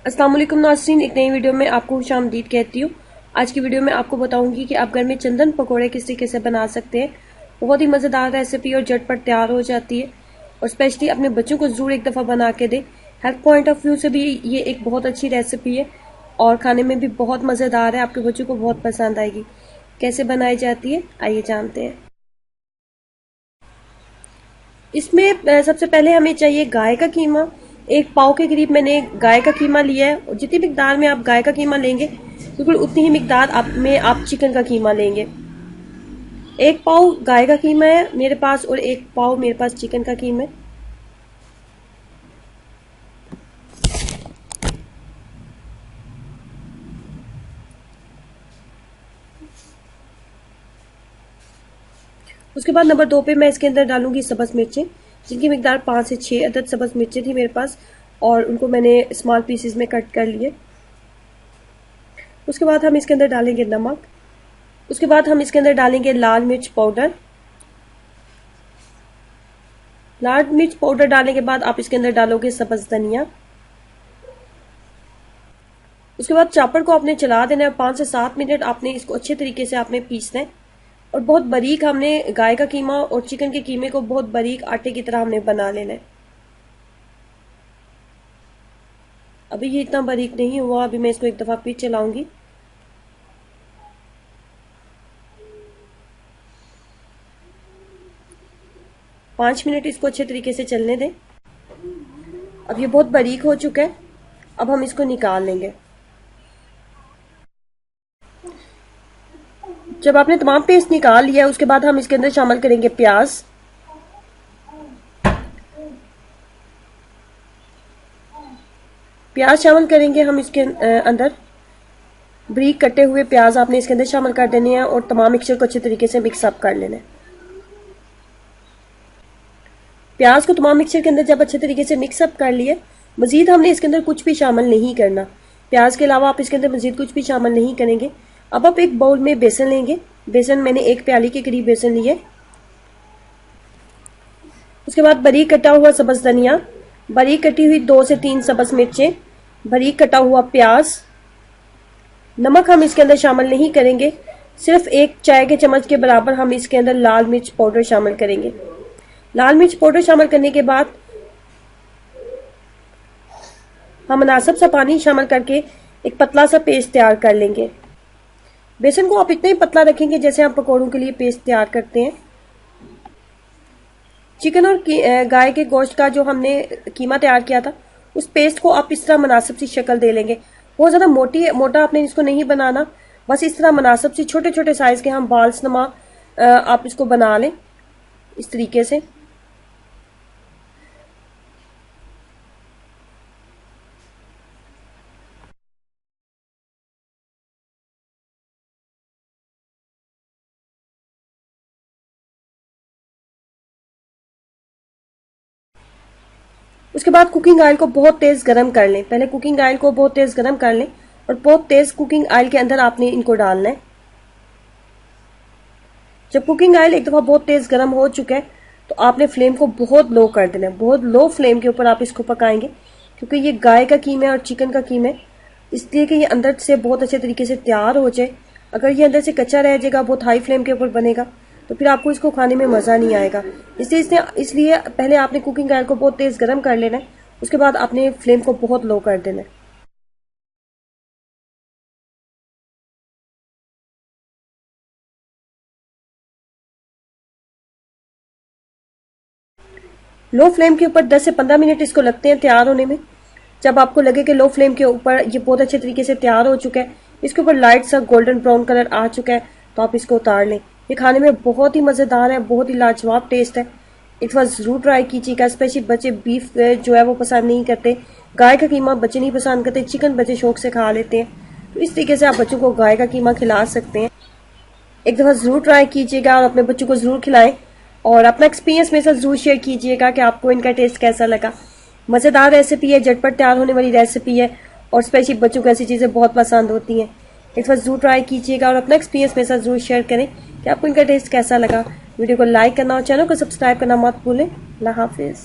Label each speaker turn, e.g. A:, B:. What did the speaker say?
A: अस्सलाम वालेकुम नाज़रीन, एक नई वीडियो में आपको खुशामदीद कहती हूँ। आज की वीडियो में आपको बताऊंगी कि आप घर में चंदन पकोड़े किस तरीके से बना सकते हैं। बहुत ही मज़ेदार रेसिपी और झटपट तैयार हो जाती है और स्पेशली अपने बच्चों को ज़रूर एक दफ़ा बना के दें। हेल्थ पॉइंट ऑफ व्यू से भी ये एक बहुत अच्छी रेसिपी है और खाने में भी बहुत मज़ेदार है। आपके बच्चों को बहुत पसंद आएगी। कैसे बनाई जाती है आइए जानते हैं। इसमें सबसे पहले हमें चाहिए गाय का कीमा। एक पाव के करीब मैंने गाय का कीमा लिया है और जितनी मिकदार में आप गाय का कीमा लेंगे बिल्कुल उतनी ही मिकदार आप चिकन का कीमा लेंगे। एक पाव गाय का कीमा है मेरे पास और एक पाव मेरे पास चिकन का कीमा है। उसके बाद नंबर 2 पे मैं इसके अंदर डालूंगी सब्ज मिर्चें, जिनकी मिकदार 5 से 6 अदद सब्ज मिर्चें थी मेरे पास और उनको मैंने स्मॉल पीसेस में कट कर लिए। उसके बाद हम इसके अंदर डालेंगे नमक। उसके बाद हम इसके अंदर डालेंगे लाल मिर्च पाउडर। लाल मिर्च पाउडर डालने के बाद आप इसके अंदर डालोगे सब्ज धनिया। उसके बाद चॉपर को आपने चला देना है। 5 से 7 मिनट आपने इसको अच्छे तरीके से आपने पीसना है और बहुत बारीक हमने गाय का कीमा और चिकन के कीमे को बहुत बारीक आटे की तरह हमने बना लेना है। अभी ये इतना बारीक नहीं हुआ, अभी मैं इसको एक दफा फिर चलाऊंगी। पांच मिनट इसको अच्छे तरीके से चलने दें। अब ये बहुत बारीक हो चुका है, अब हम इसको निकाल लेंगे। जब आपने तमाम पेस्ट निकाल लिया उसके बाद हम इसके अंदर शामिल करेंगे प्याज। प्याज शामिल करेंगे हम इसके अंदर। बारीक कटे हुए प्याज आपने इसके अंदर शामिल कर देने हैं और तमाम मिक्सचर को अच्छे तरीके से मिक्स अप कर लेना है। प्याज को तमाम मिक्सचर के अंदर जब अच्छे तरीके से मिक्स अप कर लिए, मजीद हमने इसके अंदर कुछ भी शामिल नहीं करना। प्याज के अलावा आप इसके अंदर मजीद कुछ भी शामिल नहीं करेंगे। अब आप एक बाउल में बेसन लेंगे। बेसन मैंने 1 प्याली के करीब बेसन लिए। उसके बाद बारीक कटा हुआ सब्ज धनिया, बारीक कटी हुई 2 से 3 सब्ज मिर्चें, बारीक कटा हुआ प्याज। नमक हम इसके अंदर शामिल नहीं करेंगे, सिर्फ 1 चाय के चम्मच के बराबर हम इसके अंदर लाल मिर्च पाउडर शामिल करेंगे। लाल मिर्च पाउडर शामिल करने के बाद हम मुनासिब सा पानी शामिल करके एक पतला सा पेस्ट तैयार कर लेंगे। बेसन को आप इतना ही पतला रखेंगे जैसे आप पकौड़ों के लिए पेस्ट तैयार करते हैं। चिकन और गाय के गोश्त का जो हमने कीमा तैयार किया था उस पेस्ट को आप इस तरह मुनासिब सी शक्ल दे लेंगे। बहुत ज्यादा मोटा आपने इसको नहीं बनाना, बस इस तरह मुनासिब सी छोटे छोटे साइज के हम बाल्स नमा आप इसको बना लें इस तरीके से। उसके बाद कुकिंग ऑयल को बहुत तेज गरम कर लें। पहले कुकिंग ऑयल को बहुत तेज गरम कर लें और बहुत तेज कुकिंग ऑयल के अंदर आपने इनको डालना है। जब कुकिंग ऑयल एक दफा बहुत तेज गरम हो चुका है तो आपने फ्लेम को बहुत लो कर देना है। बहुत लो फ्लेम के ऊपर आप इसको पकाएंगे क्योंकि ये गाय का कीमा है और चिकन का कीमा है, इसलिए कि ये अंदर से बहुत अच्छे तरीके से तैयार हो जाए। अगर ये अंदर से कच्चा रह जाएगा, बहुत हाई फ्लेम के ऊपर बनेगा, तो फिर आपको इसको खाने में मजा नहीं आएगा। इसलिए पहले आपने कुकिंग ऑयल को बहुत तेज गरम कर लेना है, उसके बाद आपने फ्लेम को बहुत लो कर देना है। लो फ्लेम के ऊपर 10 से 15 मिनट इसको लगते हैं तैयार होने में। जब आपको लगे कि लो फ्लेम के ऊपर ये बहुत अच्छे तरीके से तैयार हो चुका है, इसके ऊपर लाइट सा गोल्डन ब्राउन कलर आ चुका है, तो आप इसको उतार लें। ये खाने में बहुत ही मजेदार है, बहुत ही लाजवाब टेस्ट है। एक बार जरूर ट्राई कीजिएगा। स्पेशली बच्चे बीफ जो है वो पसंद नहीं करते, गाय का कीमा बच्चे नहीं पसंद करते, चिकन बच्चे शौक से खा लेते हैं, तो इस तरीके से आप बच्चों को गाय का कीमा खिला सकते हैं। एक दफा जरूर ट्राई कीजिएगा और अपने बच्चों को जरूर खिलाएं और अपना एक्सपीरियंस मेरे साथ जरूर शेयर कीजिएगा कि आपको इनका टेस्ट कैसा लगा। मजेदार रेसिपी है, झटपट तैयार होने वाली रेसिपी है और स्पेशली बच्चों को ऐसी चीजें बहुत पसंद होती हैं। एक बार जरूर ट्राई कीजिएगा और अपना एक्सपीरियंस मेरे साथ जरूर शेयर करें कि आपको इनका टेस्ट कैसा लगा। वीडियो को लाइक करना और चैनल को सब्सक्राइब करना मत भूलें। अल्लाह हाफिज।